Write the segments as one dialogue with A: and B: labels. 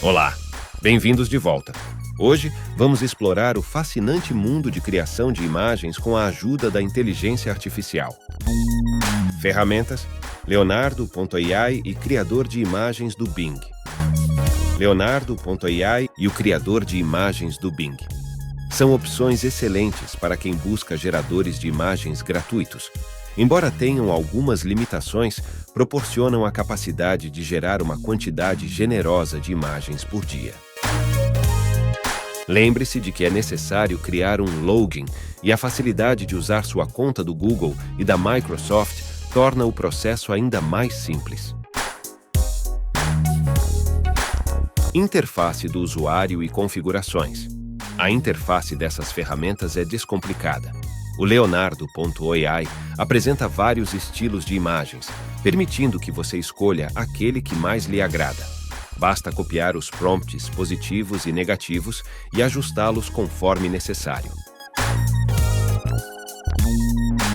A: Olá, bem-vindos de volta. Hoje vamos explorar o fascinante mundo de criação de imagens com a ajuda da inteligência artificial. Ferramentas: Leonardo.ai e criador de imagens do Bing. Leonardo.ai e o criador de imagens do Bing. São opções excelentes para quem busca geradores de imagens gratuitos. Embora tenham algumas limitações, proporcionam a capacidade de gerar uma quantidade generosa de imagens por dia. Lembre-se de que é necessário criar um login e a facilidade de usar sua conta do Google e da Microsoft torna o processo ainda mais simples. Interface do usuário e configurações. A interface dessas ferramentas é descomplicada. O Leonardo.ai apresenta vários estilos de imagens, permitindo que você escolha aquele que mais lhe agrada. Basta copiar os prompts positivos e negativos e ajustá-los conforme necessário.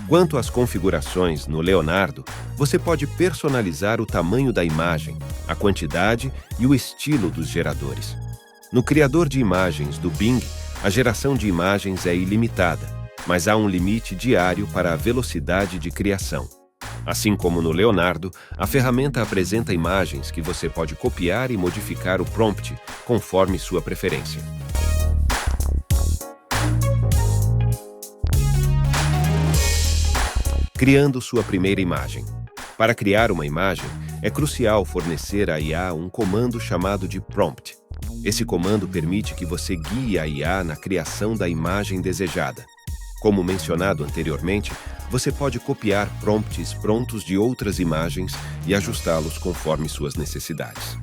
A: Quanto às configurações no Leonardo, você pode personalizar o tamanho da imagem, a quantidade e o estilo dos geradores. No criador de imagens do Bing, a geração de imagens é ilimitada, mas há um limite diário para a velocidade de criação. Assim como no Leonardo, a ferramenta apresenta imagens que você pode copiar e modificar o prompt conforme sua preferência. Criando sua primeira imagem. Para criar uma imagem, é crucial fornecer à IA um comando chamado de prompt. Esse comando permite que você guie a IA na criação da imagem desejada. Como mencionado anteriormente, você pode copiar prompts prontos de outras imagens e ajustá-los conforme suas necessidades.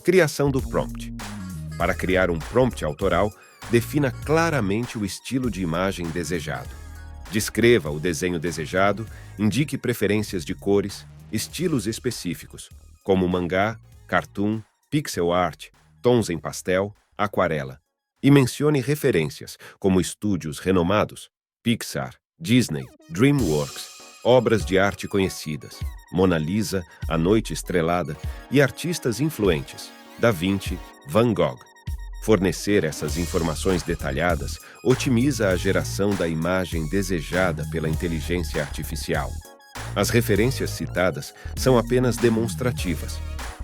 A: Criação do prompt. Para criar um prompt autoral, defina claramente o estilo de imagem desejado. Descreva o desenho desejado, indique preferências de cores, estilos específicos, como mangá, cartoon, pixel art, tons em pastel, aquarela. E mencione referências, como estúdios renomados, Pixar, Disney, DreamWorks, obras de arte conhecidas, Mona Lisa, A Noite Estrelada e artistas influentes, Da Vinci, Van Gogh. Fornecer essas informações detalhadas otimiza a geração da imagem desejada pela inteligência artificial. As referências citadas são apenas demonstrativas.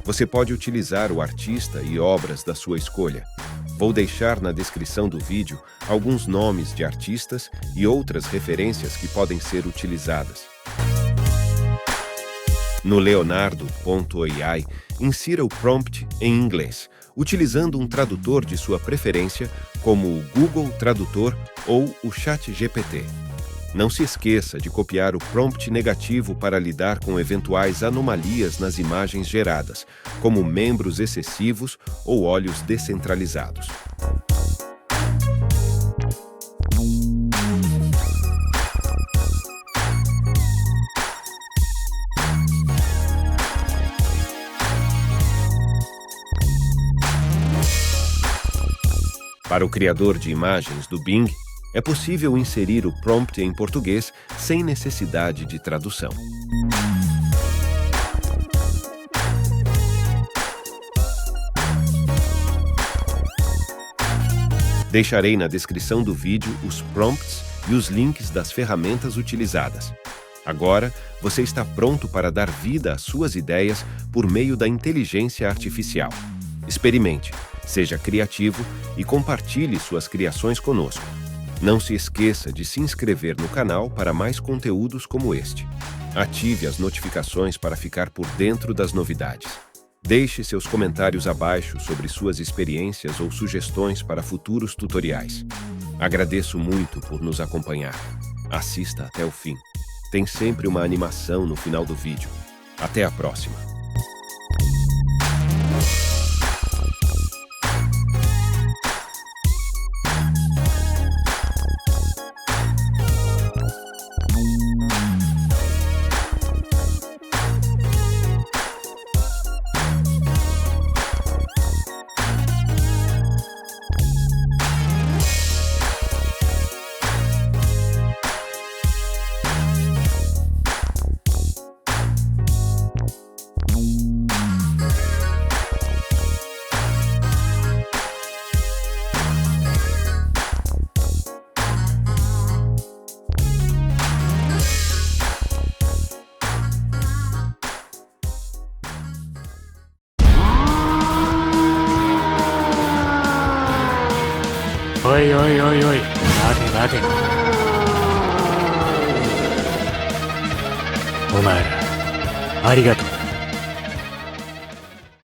A: Você pode utilizar o artista e obras da sua escolha. Vou deixar na descrição do vídeo alguns nomes de artistas e outras referências que podem ser utilizadas. No Leonardo.ai, insira o prompt em inglês, utilizando um tradutor de sua preferência, como o Google Tradutor ou o ChatGPT. Não se esqueça de copiar o prompt negativo para lidar com eventuais anomalias nas imagens geradas, como membros excessivos ou olhos descentralizados. Para o criador de imagens do Bing, é possível inserir o prompt em português sem necessidade de tradução. Deixarei na descrição do vídeo os prompts e os links das ferramentas utilizadas. Agora, você está pronto para dar vida às suas ideias por meio da inteligência artificial. Experimente, seja criativo e compartilhe suas criações conosco. Não se esqueça de se inscrever no canal para mais conteúdos como este. Ative as notificações para ficar por dentro das novidades. Deixe seus comentários abaixo sobre suas experiências ou sugestões para futuros tutoriais. Agradeço muito por nos acompanhar. Assista até o fim. Tem sempre uma animação no final do vídeo. Até a próxima!
B: おいおいおいおい、待て待て。お前ら、ありがとう。